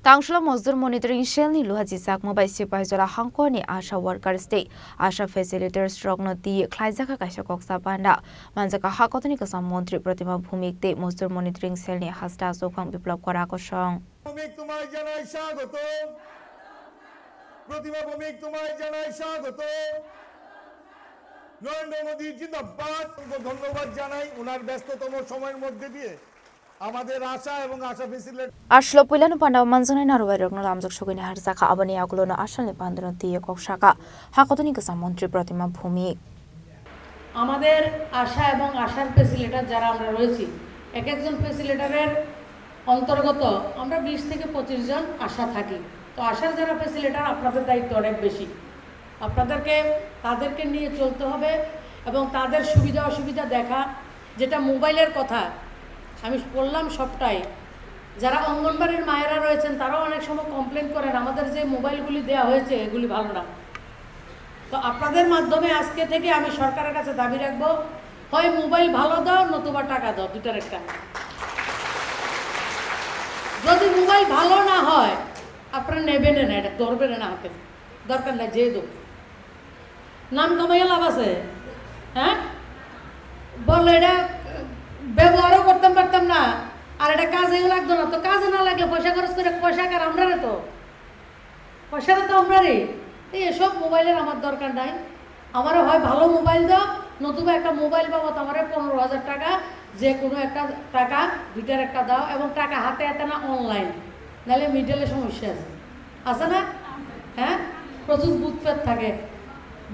Tangshla Mosdur Monitoring Shell ni luha jisak mobile sipai jora hangko ni Asha workers day Asha facilitators rogno di khlaijaka kaisa koksa banda manjaka hakotoni kasam mantri Pratima Bhumik de Mosdur Monitoring Shell ni hasta sokhang biplop kora ko song Bhumik তোমায় জানাই স্বাগত প্রতিমা ভূমিক তোমায় জানাই স্বাগত নরেন্দ্র মোদি জিন্দাবাদ ধন্যবাদ জানাই উনার ব্যস্ততম সময়ের মধ্যে দিয়ে আমাদের আশা এবং আশা facility Ashlo Pilanu Panda Manzana Narway Rogno Lamjok Shogini Harzaka Abani Aglono Ashal Pandano Tiya Kokshaka Hakotoni kasam mantri Pratima Bhumik আমাদের আশা এবং আশার ফ্যাসিলিটার যারা আমরা রয়েছি এক একজন ফ্যাসিলিটারের অন্তর্গত আমরা 20 থেকে 25 জন আশা থাকি তো আশার যারা ফ্যাসিলিটার আপনাদের দায়িত্ব অনেক বেশি তাদেরকে নিয়ে চলতে হবে এবং তাদের সুবিধা অসুবিধা দেখা যেটা মোবাইলের কথা আমি বললাম সবটাই যারা অঙ্গনবাড়ির মায়েরা রয়েছেন তারাও অনেক সময় কমপ্লেইন করেন আমাদের যে মোবাইলগুলি দেওয়া হয়েছে এগুলি ভালো না তো আপনাদের মাধ্যমে আজকে থেকে আমি সরকারের কাছে দাবি রাখব হয় মোবাইল ভালো দাও নতুবা টাকা দাও দুটার একটা যদি মোবাইল ভালো না হয় আপনারা নেবেন না এটা ধরবেন না হাতে দরকার নাই যে দো নাম কমাইয়া লাভ আছে হ্যাঁ বললে এটা ব্যবহারও করতে পারতাম না আর এটা কাজেও লাগতো না তো কাজে না লাগলে পয়সা খরচ করে পয়সা কার আমরা রে তো পয়সাটা তো আমরা রে এসব মোবাইলের আমার দরকার নাই আমারও হয় ভালো মোবাইল দাও নতুবা একটা মোবাইল পাবো তো আমার 15,000 টাকা যে কোনো একটা টাকা দুইটার একটা দাও এবং টাকা হাতে হাতে না অনলাইন নাহলে মিডলে সমস্যা আছে না হ্যাঁ প্রচুর বুথপেট থাকে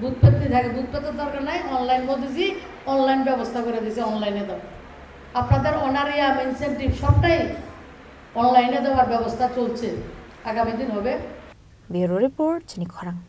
বুথপেট থাকে বুথপেটের দরকার নাই অনলাইন মোদিজি অনলাইন ব্যবস্থা করে দিয়েছে অনলাইনে দাও আপনাদের অনারিয়াম ইনসেন্টিভ সবটাই অনলাইনে দেওয়ার ব্যবস্থা চলছে আগামী দিন হবে Bureau Report Chini Khorang